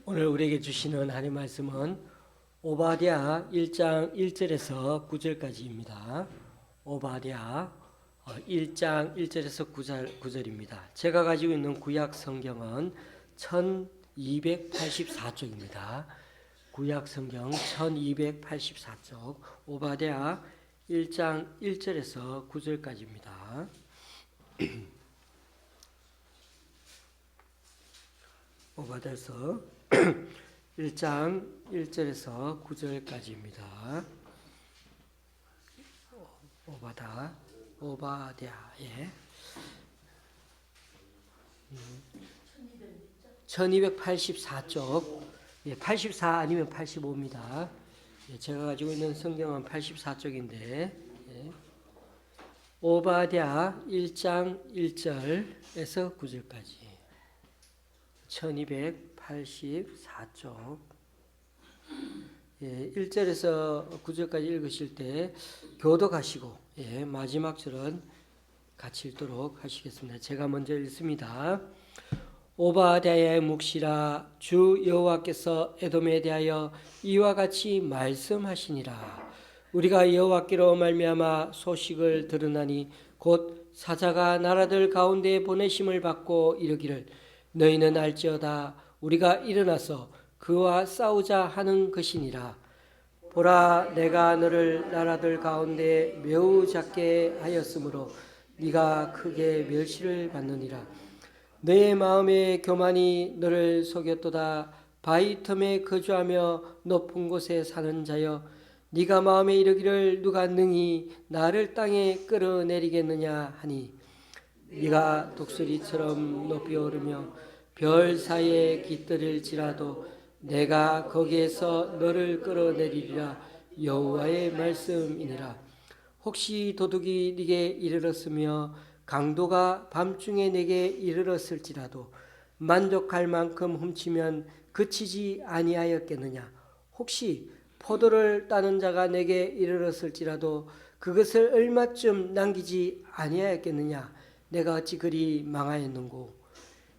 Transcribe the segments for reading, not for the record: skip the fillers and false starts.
오늘 우리에게 주시는 하나님 말씀은 오바댜 1장 1절에서 9절까지입니다. 오바댜 1장 1절에서 9절입니다. 제가 가지고 있는 구약 성경은 1284쪽입니다. 구약 성경 1284쪽 오바댜 1장 1절에서 9절까지입니다. 오바댜서 1장 1절에서 9절까지입니다. 오바댜의 1284쪽, 84 아니면 85입니다. 제가 가지고 있는 성경은 84쪽인데, 오바댜 1장 1절에서 9절까지 1284쪽 1절에서 9절까지 읽으실 때 교독하시고 마지막 절은 같이 읽도록 하시겠습니다. 제가 먼저 읽습니다. 오바댜의 묵시라. 주 여호와께서 에돔에 대하여 이와 같이 말씀하시니라. 우리가 여호와께로 말미암아 소식을 들으나니 곧 사자가 나라들 가운데 보내심을 받고 이르기를 너희는 알지어다. 우리가 일어나서 그와 싸우자 하는 것이니라. 보라, 내가 너를 나라들 가운데 매우 작게 하였으므로 네가 크게 멸시를 받느니라. 너의 마음의 교만이 너를 속였도다. 바위 틈에 거주하며 높은 곳에 사는 자여, 네가 마음에 이르기를 누가 능히 나를 땅에 끌어내리겠느냐 하니, 네가 독수리처럼 높이 오르며 별 사이에 깃들일지라도 내가 거기에서 너를 끌어내리리라. 여호와의 말씀이니라. 혹시 도둑이 네게 이르렀으며 강도가 밤중에 내게 이르렀을지라도 만족할 만큼 훔치면 그치지 아니하였겠느냐. 혹시 포도를 따는 자가 내게 이르렀을지라도 그것을 얼마쯤 남기지 아니하였겠느냐. 내가 어찌 그리 망하였는고.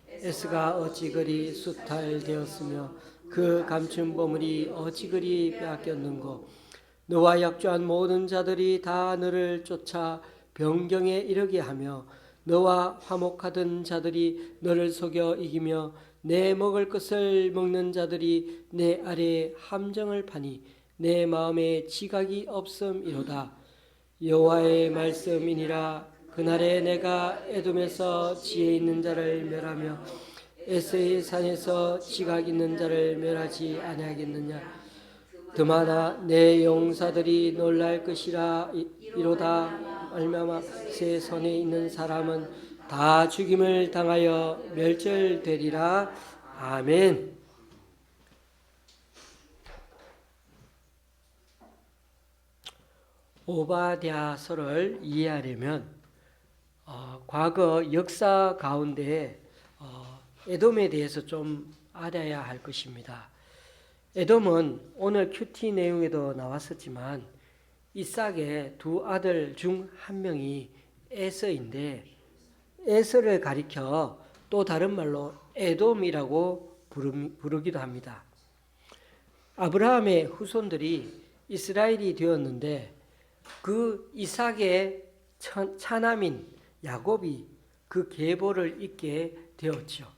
에스가 어찌 그리 수탈되었으며 그 감춘 보물이 어찌 그리 빼앗겼는고. 너와 약조한 모든 자들이 다 너를 쫓아 변경에 이르게 하며 너와 화목하던 자들이 너를 속여 이기며 내 먹을 것을 먹는 자들이 내 아래에 함정을 파니 내 마음에 지각이 없음이로다. 여호와의 말씀이니라. 그날에 내가 에돔에서 지혜 있는 자를 멸하며 에세의 산에서 지각 있는 자를 멸하지 아니하겠느냐. 드마나 내 용사들이 놀랄 것이라. 이로다 말미암아 새 손에 있는 사람은 다 죽임을 당하여 멸절되리라. 아멘. 오바댜서를 이해하려면 과거 역사 가운데 에돔에 대해서 좀 알아야 할 것입니다. 에돔은 오늘 큐티 내용에도 나왔었지만 이삭의 두 아들 중 한 명이 에서인데, 에서를 가리켜 또 다른 말로 에돔이라고 부르기도 합니다. 아브라함의 후손들이 이스라엘이 되었는데 그 이삭의 차남인 야곱이 그 계보를 잇게 되었죠.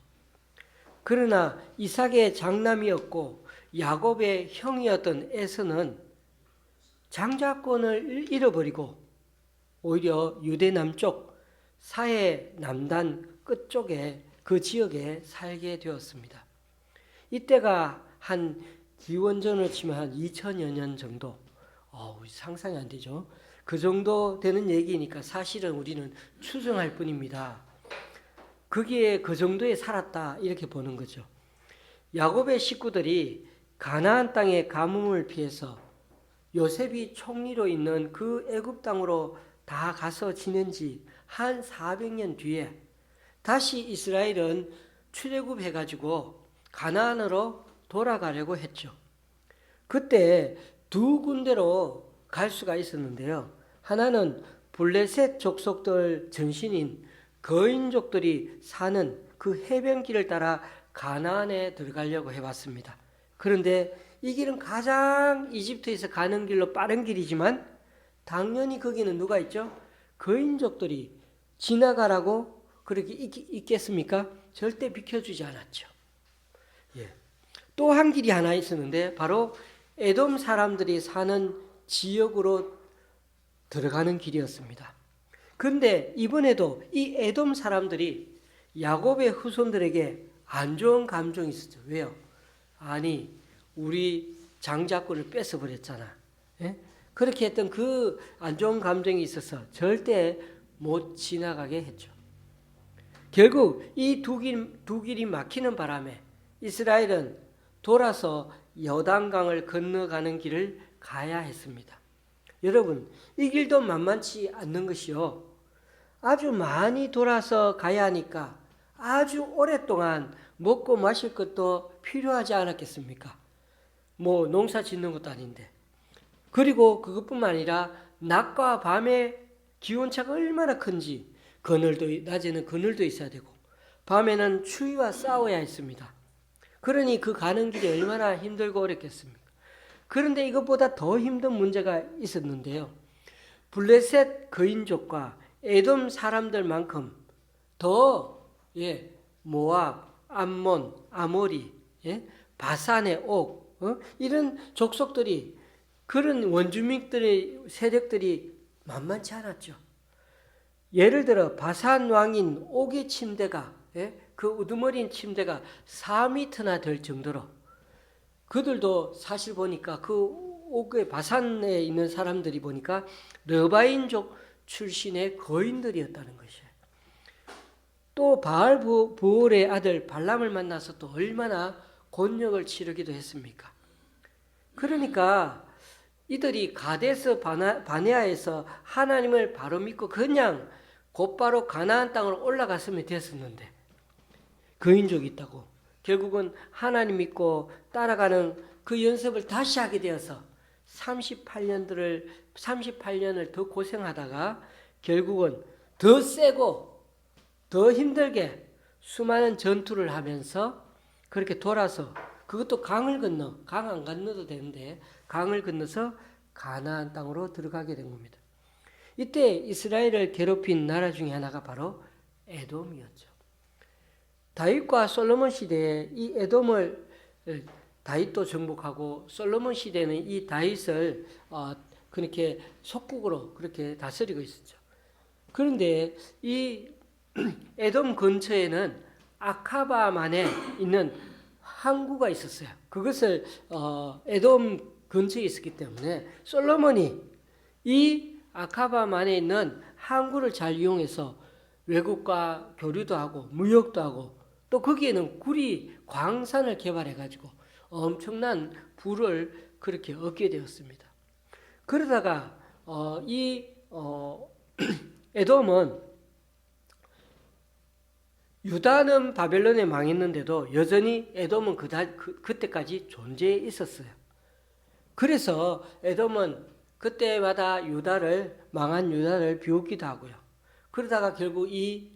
그러나 이삭의 장남이었고 야곱의 형이었던 에서는 장자권을 잃어버리고 오히려 유대 남쪽 사해 남단 끝쪽에 그 지역에 살게 되었습니다. 이때가 한 기원전으로 치면 한 2000여 년 정도, 상상이 안 되죠. 그 정도 되는 얘기니까 사실은 우리는 추정할 뿐입니다. 거기에 그 정도에 살았다 이렇게 보는 거죠. 야곱의 식구들이 가나안 땅의 가뭄을 피해서 요셉이 총리로 있는 그 애굽 땅으로 다 가서 지낸 지 한 400년 뒤에 다시 이스라엘은 출애굽해가지고 가나안으로 돌아가려고 했죠. 그때 두 군데로 갈 수가 있었는데요. 하나는 블레셋 족속들 전신인 거인족들이 사는 그 해변길을 따라 가나안에 들어가려고 해봤습니다. 그런데 이 길은 가장 이집트에서 가는 길로 빠른 길이지만 당연히 거기는 누가 있죠? 거인족들이 지나가라고 그렇게 있겠습니까? 절대 비켜주지 않았죠. 예. 또 한 길이 하나 있었는데 바로 에돔 사람들이 사는 지역으로 들어가는 길이었습니다. 그런데 이번에도 이 에돔 사람들이 야곱의 후손들에게 안 좋은 감정이 있었죠. 왜요? 아니, 우리 장자권을 뺏어버렸잖아. 예? 그렇게 했던 그 안 좋은 감정이 있어서 절대 못 지나가게 했죠. 결국 이 두 길이 막히는 바람에 이스라엘은 돌아서 여단강을 건너가는 길을 가야 했습니다. 여러분, 이 길도 만만치 않는 것이요. 아주 많이 돌아서 가야 하니까 아주 오랫동안 먹고 마실 것도 필요하지 않았겠습니까? 뭐 농사 짓는 것도 아닌데. 그리고 그것뿐만 아니라 낮과 밤의 기온차가 얼마나 큰지 낮에는 그늘도 있어야 되고 밤에는 추위와 싸워야 했습니다. 그러니 그 가는 길이 얼마나 힘들고 어렵겠습니까? 그런데 이것보다 더 힘든 문제가 있었는데요. 블레셋 거인족과 에돔 사람들만큼 더 모압, 암몬, 아모리, 바산의 옥 이런 족속들이 그런 원주민들의 세력들이 만만치 않았죠. 예를 들어 바산 왕인 옥의 침대가 그 우두머리인 침대가 4m나 될 정도로 그들도 사실 보니까 그 옥의 바산에 있는 사람들이 보니까 르바인족 출신의 거인들이었다는 것이에요. 또 바알 부올의 아들 발람을 만나서 또 얼마나 곤욕을 치르기도 했습니까? 그러니까 이들이 가데스 바네아에서 하나님을 바로 믿고 그냥 곧바로 가나안 땅으로 올라갔으면 됐었는데 거인족이 있다고 결국은 하나님 믿고 따라가는 그 연습을 다시 하게 되어서 38년을 더 고생하다가 결국은 더 세고 더 힘들게 수많은 전투를 하면서 그렇게 돌아서 그것도 강을 건너, 강 안 건너도 되는데 강을 건너서 가나안 땅으로 들어가게 된 겁니다. 이때 이스라엘을 괴롭힌 나라 중에 하나가 바로 에돔이었죠. 다윗과 솔로몬 시대에 이 에돔을 다윗도 정복하고 솔로몬 시대는 이 다윗을 그렇게 속국으로 그렇게 다스리고 있었죠. 그런데 이 에돔 근처에는 아카바만에 있는 항구가 있었어요. 그것을 에돔 근처에 있었기 때문에 솔로몬이 이 아카바만에 있는 항구를 잘 이용해서 외국과 교류도 하고 무역도 하고 또 거기에는 구리 광산을 개발해가지고 엄청난 부를 그렇게 얻게 되었습니다. 그러다가 에돔은 유다는 바벨론에 망했는데도 여전히 에돔은 그때까지 존재해 있었어요. 그래서 에돔은 그때마다 망한 유다를 비웃기도 하고요. 그러다가 결국 이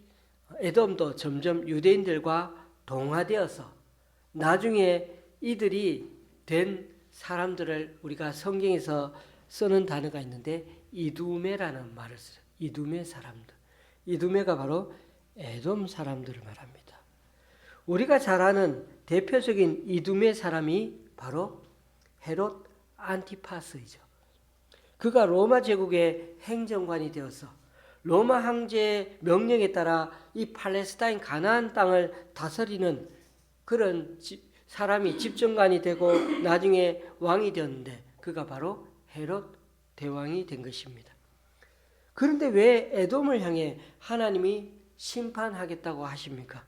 에돔도 점점 유대인들과 동화되어서 나중에 이들이 된 사람들을 우리가 성경에서 쓰는 단어가 있는데 이두메라는 말을 써요. 이두메 사람들. 이두메가 바로 에돔 사람들을 말합니다. 우리가 잘 아는 대표적인 이두메 사람이 바로 헤롯 안티파스이죠. 그가 로마 제국의 행정관이 되어서 로마 황제의 명령에 따라 이 팔레스타인 가나안 땅을 다스리는 그런 사람이 집정관이 되고 나중에 왕이 되었는데 그가 바로 헤롯 대왕이 된 것입니다. 그런데 왜 에돔을 향해 하나님이 심판하겠다고 하십니까?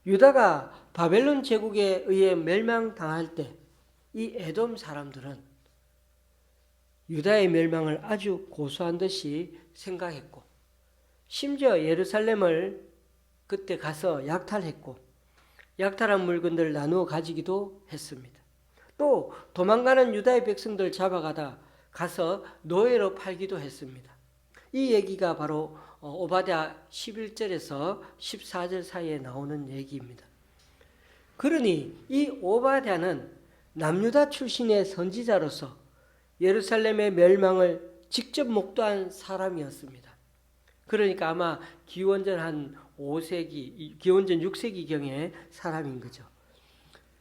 유다가 바벨론 제국에 의해 멸망당할 때 이 에돔 사람들은 유다의 멸망을 아주 고소한 듯이 생각했고 심지어 예루살렘을 그때 가서 약탈했고 약탈한 물건들을 나누어 가지기도 했습니다. 또 도망가는 유다의 백성들 잡아가다 가서 노예로 팔기도 했습니다. 이 얘기가 바로 오바댜 11절에서 14절 사이에 나오는 얘기입니다. 그러니 이 오바댜는 남유다 출신의 선지자로서 예루살렘의 멸망을 직접 목도한 사람이었습니다. 그러니까 아마 기원전 한 5세기, 기원전 6세기경의 사람인 거죠.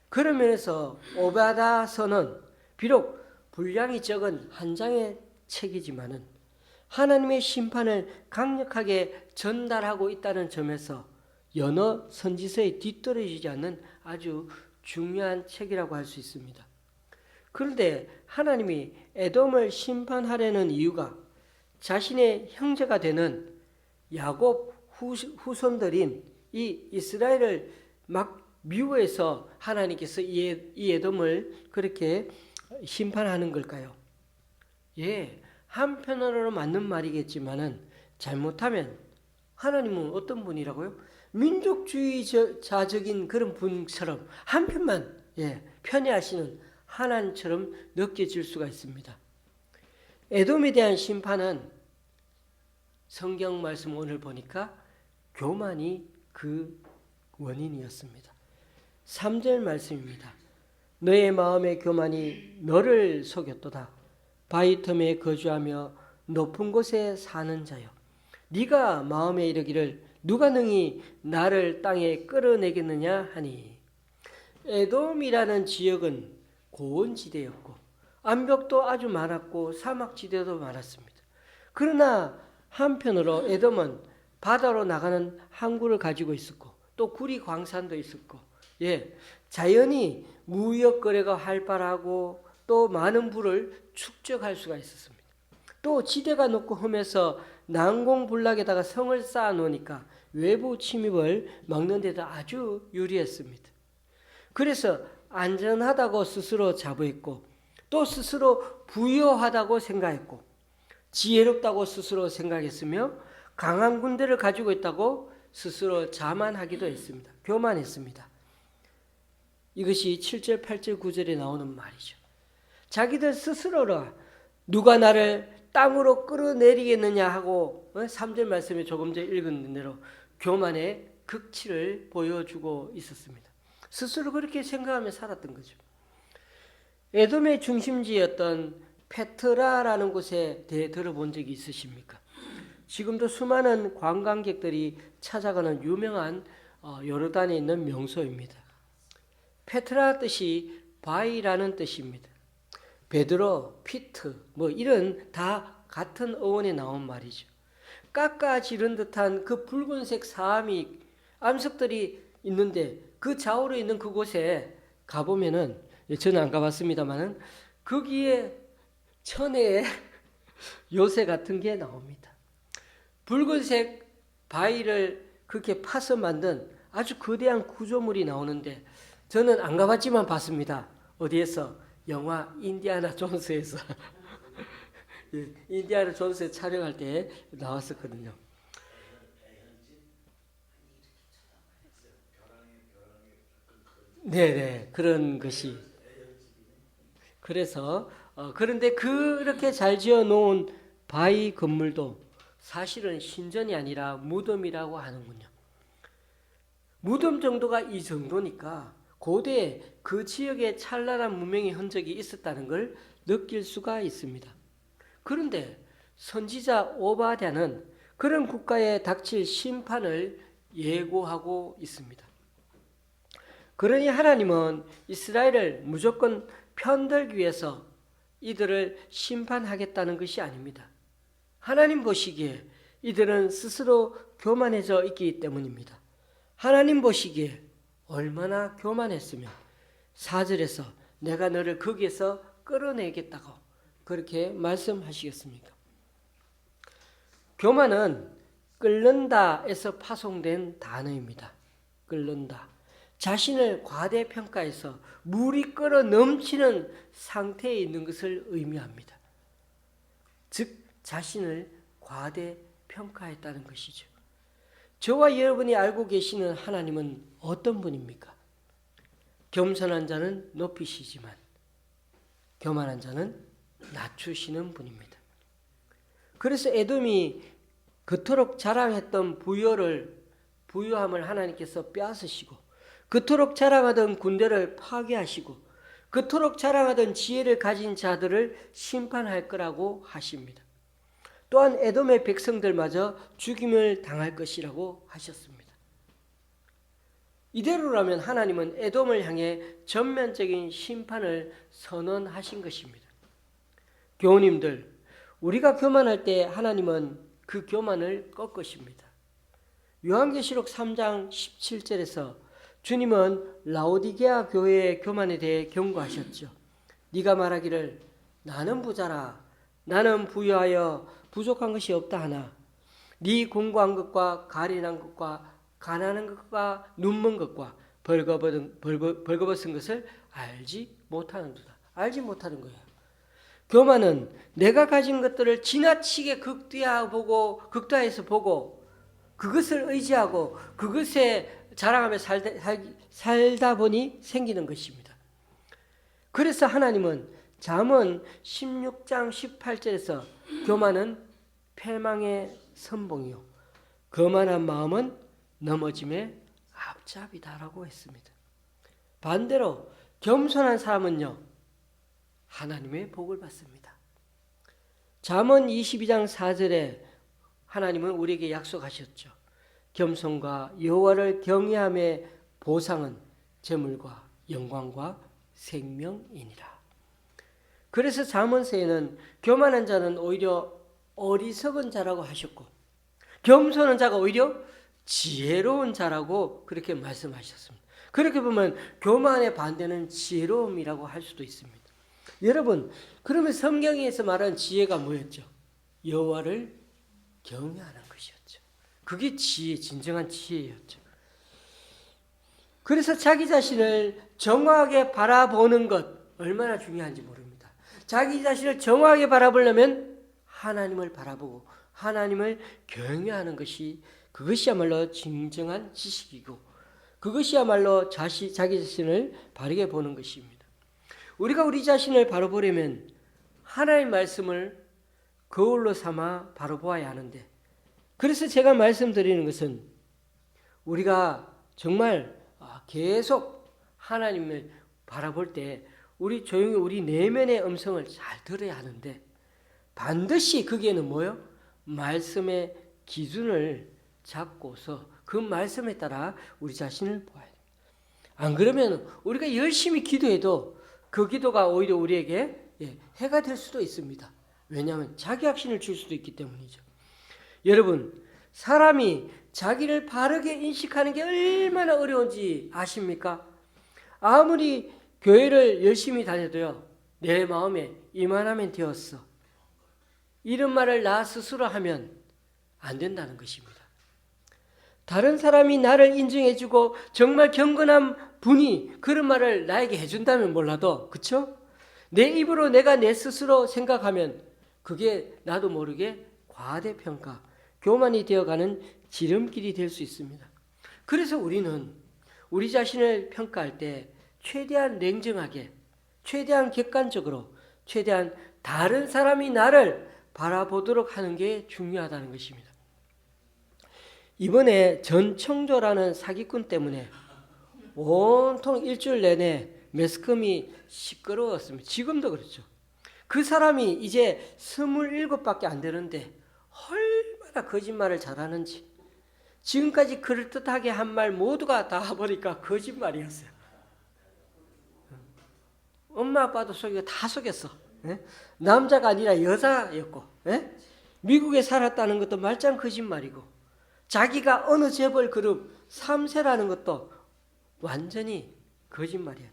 그런 면에서 오바댜서는 비록 분량이 적은 한 장의 책이지만은 하나님의 심판을 강력하게 전달하고 있다는 점에서 여러 선지서에 뒤떨어지지 않는 아주 중요한 책이라고 할 수 있습니다. 그런데 하나님이 에돔을 심판하려는 이유가 자신의 형제가 되는 야곱 후손들인 이 이스라엘을 막 미워해서 하나님께서 이 에돔을 그렇게 심판하는 걸까요? 예, 한편으로는 맞는 말이겠지만은 잘못하면 하나님은 어떤 분이라고요? 민족주의자적인 그런 분처럼 한편만 편애하시는 하나님처럼 느껴질 수가 있습니다. 에돔에 대한 심판은 성경 말씀 오늘 보니까 교만이 그 원인이었습니다. 3절 말씀입니다. 너의 마음의 교만이 너를 속였도다. 바위 틈에 거주하며 높은 곳에 사는 자여, 네가 마음에 이르기를 누가 능히 나를 땅에 끌어내겠느냐 하니. 에돔이라는 지역은 고원지대였고 암벽도 아주 많았고 사막지대도 많았습니다. 그러나 한편으로 에돔은 바다로 나가는 항구를 가지고 있었고 또 구리 광산도 있었고 자연히 무역 거래가 활발하고 또 많은 부를 축적할 수가 있었습니다. 또 지대가 높고 험해서 난공불락에다가 성을 쌓아 놓으니까 외부 침입을 막는 데도 아주 유리했습니다. 그래서 안전하다고 스스로 자부했고 또 스스로 부유하다고 생각했고 지혜롭다고 스스로 생각했으며 강한 군대를 가지고 있다고 스스로 자만하기도 했습니다. 교만했습니다. 이것이 7절, 8절, 9절에 나오는 말이죠. 자기들 스스로라 누가 나를 땅으로 끌어내리겠느냐 하고 3절 말씀에 조금 전에 읽은 대로 교만의 극치를 보여주고 있었습니다. 스스로 그렇게 생각하며 살았던 거죠. 에돔의 중심지였던 페트라라는 곳에 대해 들어본 적이 있으십니까? 지금도 수많은 관광객들이 찾아가는 유명한 요르단에 있는 명소입니다. 페트라 뜻이 바위라는 뜻입니다. 베드로, 피트 이런 다 같은 어원에 나온 말이죠. 깎아지른 듯한 그 붉은색 사암이 암석들이 있는데 그 좌우로 있는 그곳에 가보면은 저는 안 가봤습니다만은 거기에 천혜의 요새 같은 게 나옵니다. 붉은색 바위를 그렇게 파서 만든 아주 거대한 구조물이 나오는데 저는 안 가봤지만 봤습니다. 어디에서? 영화 인디아나 존스에서 인디아나 존스 촬영할 때 나왔었거든요. 네네, 그런 것이. 그래서 그런데 그렇게 잘 지어 놓은 바위 건물도 사실은 신전이 아니라 무덤이라고 하는군요. 무덤 정도가 이 정도니까 고대 그 지역에 찬란한 문명의 흔적이 있었다는 걸 느낄 수가 있습니다. 그런데 선지자 오바댜는 그런 국가에 닥칠 심판을 예고하고 있습니다. 그러니 하나님은 이스라엘을 무조건 편들기 위해서 이들을 심판하겠다는 것이 아닙니다. 하나님 보시기에 이들은 스스로 교만해져 있기 때문입니다. 하나님 보시기에 얼마나 교만했으면 4절에서 내가 너를 거기에서 끌어내겠다고 그렇게 말씀하시겠습니까? 교만은 끓는다에서 파송된 단어입니다. 끓는다. 자신을 과대평가해서 물이 끓어 넘치는 상태에 있는 것을 의미합니다. 즉 자신을 과대평가했다는 것이죠. 저와 여러분이 알고 계시는 하나님은 어떤 분입니까? 겸손한 자는 높이시지만 교만한 자는 낮추시는 분입니다. 그래서 에돔이 그토록 자랑했던 부유함을 하나님께서 빼앗으시고 그토록 자랑하던 군대를 파괴하시고 그토록 자랑하던 지혜를 가진 자들을 심판할 거라고 하십니다. 또한 에돔의 백성들마저 죽임을 당할 것이라고 하셨습니다. 이대로라면 하나님은 에돔을 향해 전면적인 심판을 선언하신 것입니다. 교우님들, 우리가 교만할 때 하나님은 그 교만을 꺾으십니다. 요한계시록 3장 17절에서 주님은 라오디게아 교회의 교만에 대해 경고하셨죠. 네가 말하기를 나는 부자라, 나는 부유하여 부족한 것이 없다 하나 네 공고한 것과 가련한 것과 가난한 것과 눈먼 것과 벌거벗은 것을 알지 못하는도다. 알지 못하는 거예요. 교만은 내가 가진 것들을 지나치게 극대화해서 보고 그것을 의지하고 그것에 자랑하며 살다 보니 생기는 것입니다. 그래서 하나님은 잠언 16장 18절에서 교만은 패망의 선봉이요 거만한 마음은 넘어짐의 앞잡이다라고 했습니다. 반대로 겸손한 사람은요 하나님의 복을 받습니다. 잠언 22장 4절에 하나님은 우리에게 약속하셨죠. 겸손과 여호와를 경외함의 보상은 재물과 영광과 생명이니라. 그래서 잠언서에는 교만한 자는 오히려 어리석은 자라고 하셨고 겸손한 자가 오히려 지혜로운 자라고 그렇게 말씀하셨습니다. 그렇게 보면 교만의 반대는 지혜로움이라고 할 수도 있습니다. 여러분, 그러면 성경에서 말하는 지혜가 뭐였죠? 여호와를 경외하는 것이었죠. 그게 진정한 지혜였죠. 그래서 자기 자신을 정확하게 바라보는 것 얼마나 중요한지 모릅니다. 자기 자신을 정확하게 바라보려면 하나님을 바라보고 하나님을 경외하는 것이 그것이야말로 진정한 지식이고 그것이야말로 자기 자신을 바르게 보는 것입니다. 우리가 우리 자신을 바로 보려면 하나님의 말씀을 거울로 삼아 바로 보아야 하는데 그래서 제가 말씀드리는 것은 우리가 정말 계속 하나님을 바라볼 때 우리 조용히 우리 내면의 음성을 잘 들어야 하는데 반드시 거기에는 뭐요? 말씀의 기준을 잡고서 그 말씀에 따라 우리 자신을 보아야 됩니다. 안 그러면 우리가 열심히 기도해도 그 기도가 오히려 우리에게 해가 될 수도 있습니다. 왜냐하면 자기 확신을 줄 수도 있기 때문이죠. 여러분, 사람이 자기를 바르게 인식하는 게 얼마나 어려운지 아십니까? 아무리 교회를 열심히 다녀도요. 내 마음에 이만하면 되었어. 이런 말을 나 스스로 하면 안 된다는 것입니다. 다른 사람이 나를 인정해주고 정말 경건한 분이 그런 말을 나에게 해준다면 몰라도 그렇죠? 내 입으로 내가 내 스스로 생각하면 그게 나도 모르게 과대평가, 교만이 되어가는 지름길이 될 수 있습니다. 그래서 우리는 우리 자신을 평가할 때 최대한 냉정하게, 최대한 객관적으로, 최대한 다른 사람이 나를 바라보도록 하는 게 중요하다는 것입니다. 이번에 전청조라는 사기꾼 때문에 온통 일주일 내내 매스컴이 시끄러웠습니다. 지금도 그렇죠. 그 사람이 이제 27밖에 안 되는데 얼마나 거짓말을 잘하는지 지금까지 그럴듯하게 한 말 모두가 다 보니까 거짓말이었어요. 엄마 아빠도 속이고 다 속였어. 남자가 아니라 여자였고 미국에 살았다는 것도 말짱 거짓말이고 자기가 어느 재벌 그룹 3세라는 것도 완전히 거짓말이야.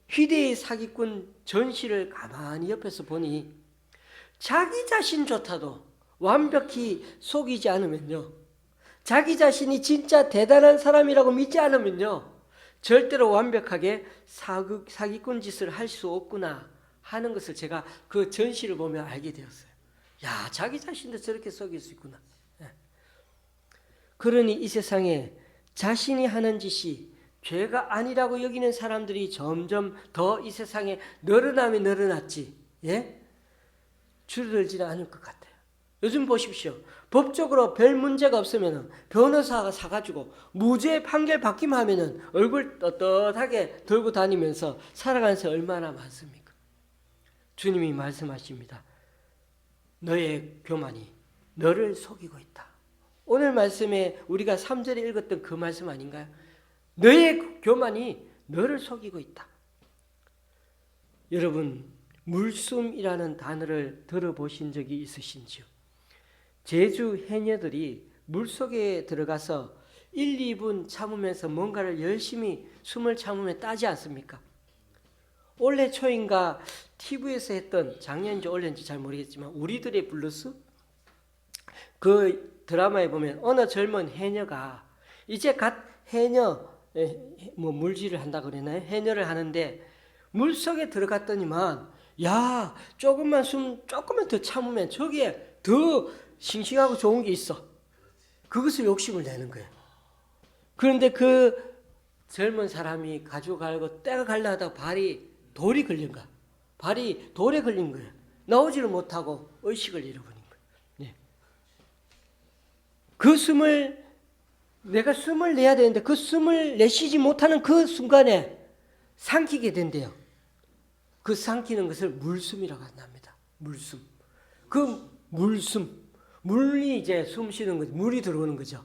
희대의 사기꾼 전시를 가만히 옆에서 보니 자기 자신조차도 완벽히 속이지 않으면요, 자기 자신이 진짜 대단한 사람이라고 믿지 않으면요, 절대로 완벽하게 사기꾼 짓을 할 수 없구나 하는 것을 제가 그 전시를 보며 알게 되었어요. 야, 자기 자신도 저렇게 속일 수 있구나. 그러니 이 세상에 자신이 하는 짓이 죄가 아니라고 여기는 사람들이 점점 더 이 세상에 늘어나면 늘어났지, 줄어들지는 않을 것 같아요. 요즘 보십시오. 법적으로 별 문제가 없으면 변호사가 사가지고 무죄 판결 받기만 하면 얼굴 떳떳하게 들고 다니면서 살아가는 사람이 얼마나 많습니까? 주님이 말씀하십니다. 너의 교만이 너를 속이고 있다. 오늘 말씀에 우리가 3절에 읽었던 그 말씀 아닌가요? 너의 교만이 너를 속이고 있다. 여러분, 물숨이라는 단어를 들어보신 적이 있으신지요? 제주 해녀들이 물속에 들어가서 1, 2분 참으면서 뭔가를 열심히 숨을 참으면 따지 않습니까? 올해 초인가 TV에서 했던, 작년인지 올해인지 잘 모르겠지만 우리들의 블루스? 그 드라마에 보면 어느 젊은 해녀가 이제 갓 해녀, 물질을 한다 그러나요? 해녀를 하는데 물속에 들어갔더니만 야, 조금만 더 참으면 저기에 더 싱싱하고 좋은 게 있어. 그것을 욕심을 내는 거예요. 그런데 그 젊은 사람이 가져가고 때가 갈라 하다가 발이 돌이 걸린 거야. 발이 돌에 걸린 거예요. 나오지를 못하고 의식을 잃어버린 거예요. 네. 그 내가 숨을 내야 되는데 그 숨을 내쉬지 못하는 그 순간에 삼키게 된대요. 그 삼키는 것을 물숨이라고 한답니다. 물숨. 그 물숨. 물이 이제 숨 쉬는 거죠. 물이 들어오는 거죠.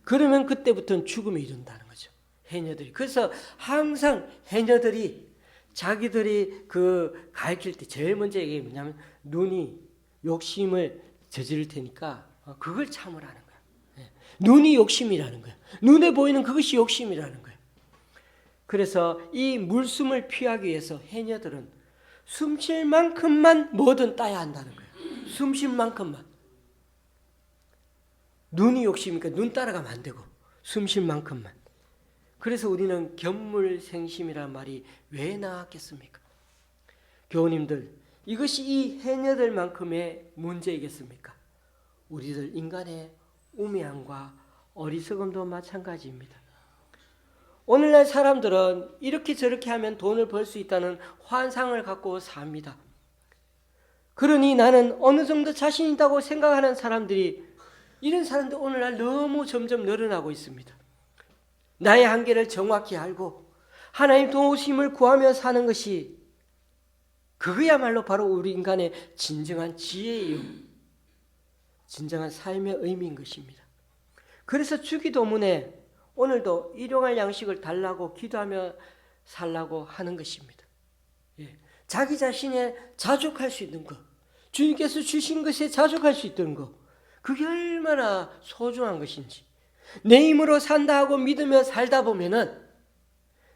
그러면 그때부터는 죽음에 이른다는 거죠. 해녀들이. 그래서 항상 해녀들이 자기들이 그 가르칠 때 제일 먼저 얘기해 뭐냐면 눈이 욕심을 저지를 테니까 그걸 참으라는 거예요. 눈이 욕심이라는 거예요. 눈에 보이는 그것이 욕심이라는 거예요. 그래서 이 물숨을 피하기 위해서 해녀들은 숨쉴 만큼만 뭐든 따야 한다는 거예요. 숨쉴 만큼만. 눈이 욕심이니까 눈 따라가면 안 되고 숨쉴 만큼만. 그래서 우리는 견물생심이라는 말이 왜 나왔겠습니까? 교우님들, 이것이 이 해녀들만큼의 문제이겠습니까? 우리들 인간의 우매함과 어리석음도 마찬가지입니다. 오늘날 사람들은 이렇게 저렇게 하면 돈을 벌 수 있다는 환상을 갖고 삽니다. 그러니 나는 어느 정도 자신 있다고 생각하는 사람들이, 이런 사람들 오늘날 너무 점점 늘어나고 있습니다. 나의 한계를 정확히 알고 하나님 도우심을 구하며 사는 것이 그거야말로 바로 우리 인간의 진정한 지혜이요, 진정한 삶의 의미인 것입니다. 그래서 주기도문에 오늘도 일용할 양식을 달라고 기도하며 살라고 하는 것입니다. 자기 자신에 자족할 수 있는 것, 주님께서 주신 것에 자족할 수 있는 것, 그게 얼마나 소중한 것인지. 내 힘으로 산다 하고 믿으며 살다 보면은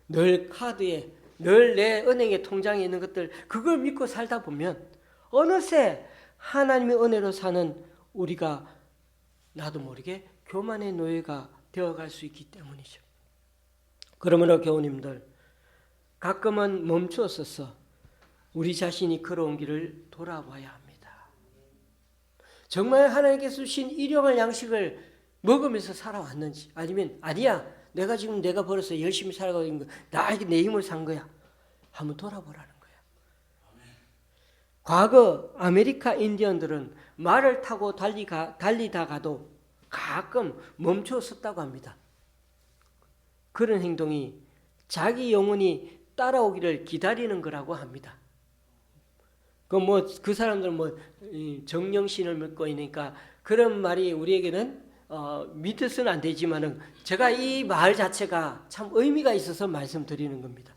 늘 카드에, 늘 내 은행의 통장에 있는 것들, 그걸 믿고 살다 보면 어느새 하나님의 은혜로 사는 우리가 나도 모르게 교만의 노예가 되어갈 수 있기 때문이죠. 그러므로 교우님들, 가끔은 멈추어서서 우리 자신이 걸어온 길을 돌아봐야 합니다. 정말 하나님께서 주신 일용할 양식을 먹으면서 살아왔는지, 아니면 아니야, 내가 지금 내가 벌어서 열심히 살아가고 있는 거, 나에게 내 힘을 산 거야, 한번 돌아보라는 거야. 과거 아메리카 인디언들은 말을 타고 달리다가도 가끔 멈춰 섰다고 합니다. 그런 행동이 자기 영혼이 따라오기를 기다리는 거라고 합니다. 그 사람들은 정령신을 믿고 있으니까 그런 말이 우리에게는 믿어서는 안 되지만은, 제가 이 말 자체가 참 의미가 있어서 말씀드리는 겁니다.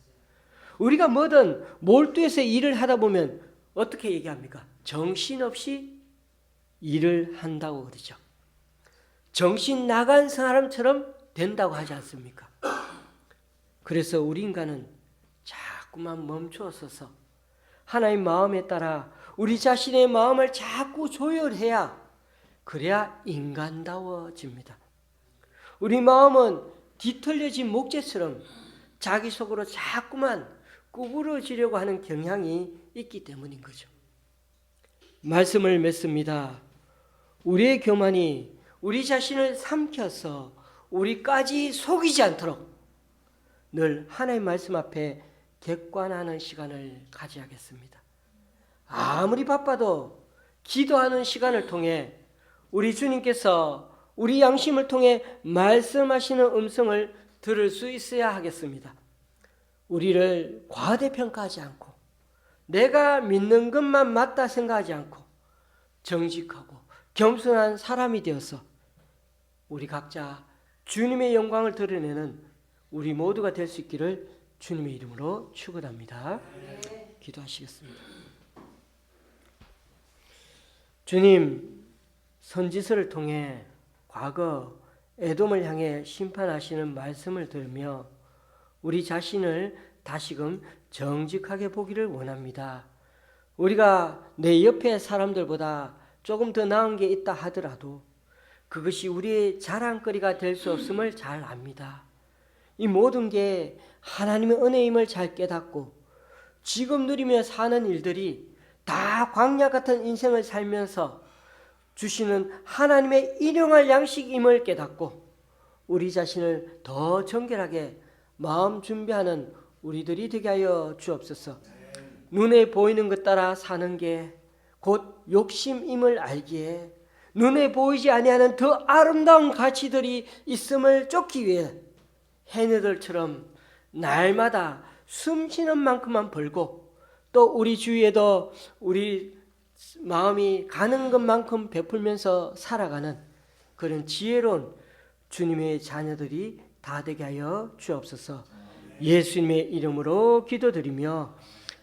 우리가 뭐든 몰두해서 일을 하다 보면 어떻게 얘기합니까? 정신없이 일을 한다고 그러죠. 정신 나간 사람처럼 된다고 하지 않습니까? 그래서 우리 인간은 자꾸만 멈추어서서 하나님 마음에 따라 우리 자신의 마음을 자꾸 조율해야, 그래야 인간다워집니다. 우리 마음은 뒤틀려진 목재처럼 자기 속으로 자꾸만 구부러지려고 하는 경향이 있기 때문인 거죠. 말씀을 맺습니다. 우리의 교만이 우리 자신을 삼켜서 우리까지 속이지 않도록 늘 하나님 말씀 앞에 객관하는 시간을 가져야겠습니다. 아무리 바빠도 기도하는 시간을 통해 우리 주님께서 우리 양심을 통해 말씀하시는 음성을 들을 수 있어야 하겠습니다. 우리를 과대평가하지 않고 내가 믿는 것만 맞다 생각하지 않고 정직하고 겸손한 사람이 되어서 우리 각자 주님의 영광을 드러내는 우리 모두가 될 수 있기를 주님의 이름으로 축원합니다. 기도하시겠습니다. 주님, 선지서를 통해 과거 에돔을 향해 심판하시는 말씀을 들으며 우리 자신을 다시금 정직하게 보기를 원합니다. 우리가 내 옆에 사람들보다 조금 더 나은 게 있다 하더라도 그것이 우리의 자랑거리가 될 수 없음을 잘 압니다. 이 모든 게 하나님의 은혜임을 잘 깨닫고 지금 누리며 사는 일들이 다 광야 같은 인생을 살면서 주시는 하나님의 일용할 양식임을 깨닫고 우리 자신을 더 정결하게 마음 준비하는 우리들이 되게 하여 주옵소서. 눈에 보이는 것 따라 사는 게 곧 욕심임을 알기에 눈에 보이지 아니하는 더 아름다운 가치들이 있음을 쫓기 위해 해녀들처럼 날마다 숨쉬는 만큼만 벌고 또 우리 주위에도 우리 마음이 가는 것만큼 베풀면서 살아가는 그런 지혜로운 주님의 자녀들이 다 되게 하여 주옵소서. 예수님의 이름으로 기도드리며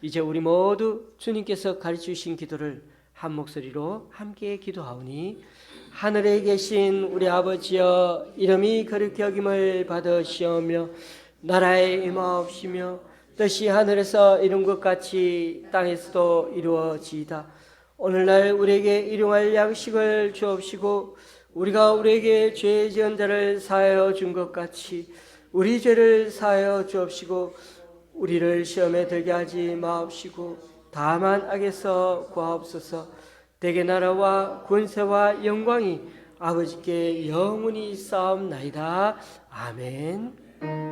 이제 우리 모두 주님께서 가르치신 기도를 한 목소리로 함께 기도하오니 하늘에 계신 우리 아버지여 이름이 거룩히 여김을 받으시오며 나라의 임하옵시며 뜻이 하늘에서 이룬 것 같이 땅에서도 이루어지이다. 오늘날 우리에게 일용할 양식을 주옵시고 우리가 우리에게 죄 지은 자를 사하여 준 것 같이 우리 죄를 사하여 주옵시고 우리를 시험에 들게 하지 마옵시고 다만 악에서 구하옵소서. 대개 나라와 권세와 영광이 아버지께 영원히 쌓옵나이다. 아멘.